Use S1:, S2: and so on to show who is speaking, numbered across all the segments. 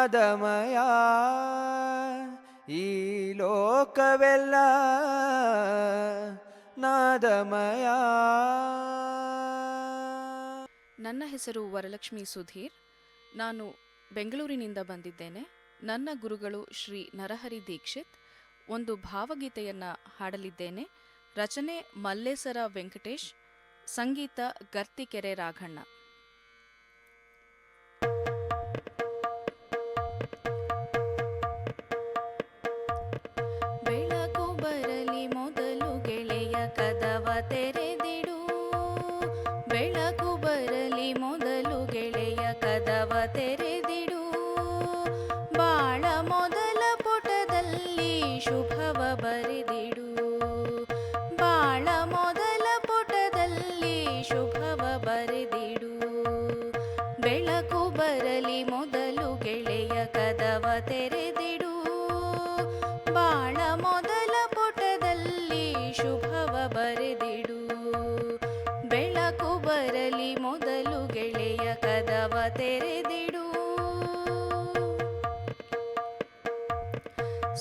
S1: ನಾದಮಯ ಈ ಲೋಕವೆಲ್ಲ ನಾದಮಯ.
S2: ನನ್ನ ಹೆಸರು ವರಲಕ್ಷ್ಮಿ ಸುಧೀರ್. ನಾನು ಬೆಂಗಳೂರಿನಿಂದ ಬಂದಿದ್ದೇನೆ. ನನ್ನ ಗುರುಗಳು ಶ್ರೀ ನರಹರಿ ದೀಕ್ಷಿತ್. ಒಂದು ಭಾವಗೀತೆಯನ್ನು ಹಾಡಲಿದ್ದೇನೆ. ರಚನೆ ಮಲ್ಲೇಸರ ವೆಂಕಟೇಶ್, ಸಂಗೀತ ಗರ್ತಿಕೆರೆ ರಾಘಣ್ಣ. ಬೆಳಕು ಬರಲಿ ಮೊದಲು ಗೆಳೆಯ ಕದವ ತೆರೆದಿಡು, ಬೆಳಕು ಬರಲಿ ಮೊದಲು ಗೆಳೆಯ ಕದವ ತೆರೆದಿಡು, ಬಾಳ ಮೊದಲ ಪುಟದಲ್ಲಿ ಶುಭವ ಬರೆದಿಡು, ಬಾಳ ಮೊದಲ ಪುಟದಲ್ಲಿ ಶುಭವ ಬರೆದಿಡು, ಬೆಳಕು ಬರಲಿ ಮೊದಲು ಗೆಳೆಯ ಕದವ ತೆರೆದಿಡು, ಬಾಳ ಮೊದಲ ಪುಟದಲ್ಲಿ ಶುಭವ ಬರೆದಿಡು, ಬೆಳಕು ಬರಲಿ ಮೊದಲು ಗೆಳೆಯ ಕದವ ತೆರೆದಿಡು.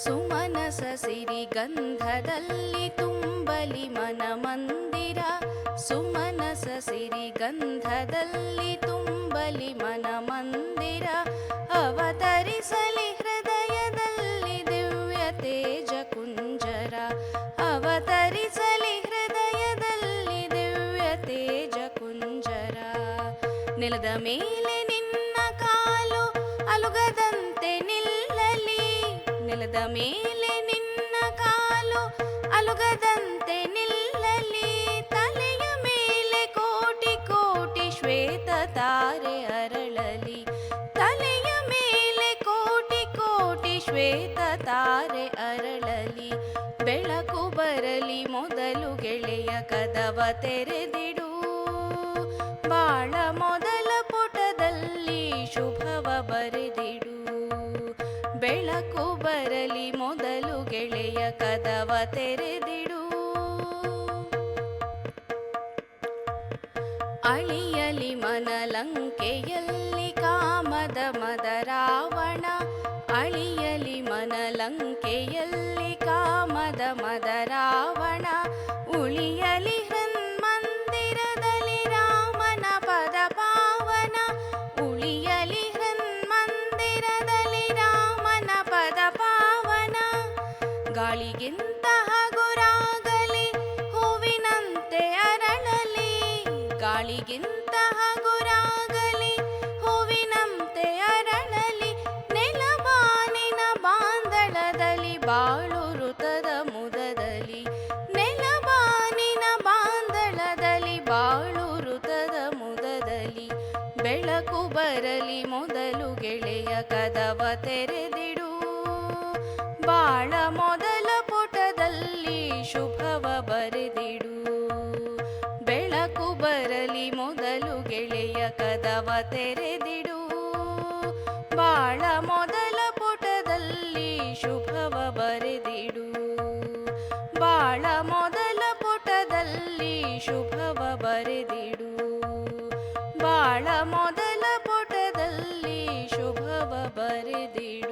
S2: ಸುಮನಸ ಸಿರಿಗಂಧದಲ್ಲಿ ತುಂಬಲಿ ಮನ ಮಂದಿರ, ಸುಮನಸ ಸಿರಿಗಂಧದಲ್ಲಿ ತುಂಬಲಿ ಮನ ಮಂದಿರ, ಅವತರಿಸಲಿ ಹೃದಯದಲ್ಲಿ ದಿವ್ಯ ತೇಜ ಕುಂಜರ, ಅವತರಿಸಲಿ ಹೃದಯದಲ್ಲಿ ದಿವ್ಯ ತೇಜ ಕುಂಜರ. ನೆಲದ ಮೇಲೆ ನಿನ್ನ ಕಾಲು ಅಲುಗದಂತೆ ನಿಲ್ಲಲಿ, ನೆಲದ ಮೇಲೆ ನಿನ್ನ ಕಾಲು ಅಲುಗದಂತೆ ನಿಲ್ಲಲಿ, ತಲೆಯ ಮೇಲೆ ಕೋಟಿ ಕೋಟಿ ಶ್ವೇತ ತಾರೆ ಅರಳಲಿ, ತಲೆಯ ಮೇಲೆ ಕೋಟಿ ಕೋಟಿ ಶ್ವೇತ ತಾರೆ ಅರಳಲಿ, ಬೆಳಕು ಬರಲಿ ಮೊದಲು ಗೆಳೆಯ ಕದವ ತೆರೆದಿಡು, ಬಾಳ ಮೊದಲ ಪುಟದಲ್ಲಿ ಶುಭವ ಬರೆದಿಡು, ಬೆಳಕು ಬರಲಿ ಮೊದಲು ಗೆಳೆಯ ಕದವ ತೆರೆದಿಡು. ಅಳಿಯಲಿ ಮನಲಂಕೆಯಲ್ಲಿ ಕಾಮದ ಮದ ರಾವಣ, ಅಳಿಯಲಿ ಮನಲಂಕೆಯಲ್ಲಿ ಕಾಮದ ಮದ ರಾವಣ, ಉಳಿಯಲಿ ಹೃನ್ಮಂದಿರದಲ್ಲಿ ರಾಮನ ಪದ ಪಾವನ, ಉಳಿಯಲಿ ಹೃನ್ಮಂದಿರದಲ್ಲಿ ರಾಮನ ಪದ ಪಾವನ, ಗಾಳಿಗಿಂತ ಹಗುರಾಗಲಿ ಹೂವಿನಂತೆ ಅರಳಲಿ, ಗಾಳಿಗಿಂತ ಹಗುರಾಗಲಿ ಹೂವಿನಂತೆ ಅರಳಲಿ, ನೆಲಬಾನಿನ ಬಾಂದಳದಲ್ಲಿ ಬಾಳು ಋತದ ಮುದದಲ್ಲಿ, ನೆಲಬಾನಿನ ಬಾಂದಳದಲ್ಲಿ ಬಾಳು ಋತದ ಮುದದಲ್ಲಿ, ಬೆಳಕು ಬರಲಿ ಮೊದಲು ಗೆಳೆಯ ಕದವ ತೆರೆದಿಡು, ಬಾಳ ಮೊದಲ ಪುಟದಲ್ಲಿ ಶುಭವ ಬರೆದಿಡು, ಬೆಳಕು ಬರಲಿ ಮೊದಲು ಗೆಳೆಯ ಕದವ ತೆರೆದಿಡು, ಬಾಳ ಮೊದಲ ಪುಟದಲ್ಲಿ ಶುಭವ ಬರೆದಿಡು, ಬಾಳ ಮೊದಲ ಪುಟದಲ್ಲಿ ಶುಭವ ಬರೆದಿಡು, ಬಾಳ ಮೊದಲ ಪುಟದಲ್ಲಿ ಶುಭವ ಬರೆದಿಡು.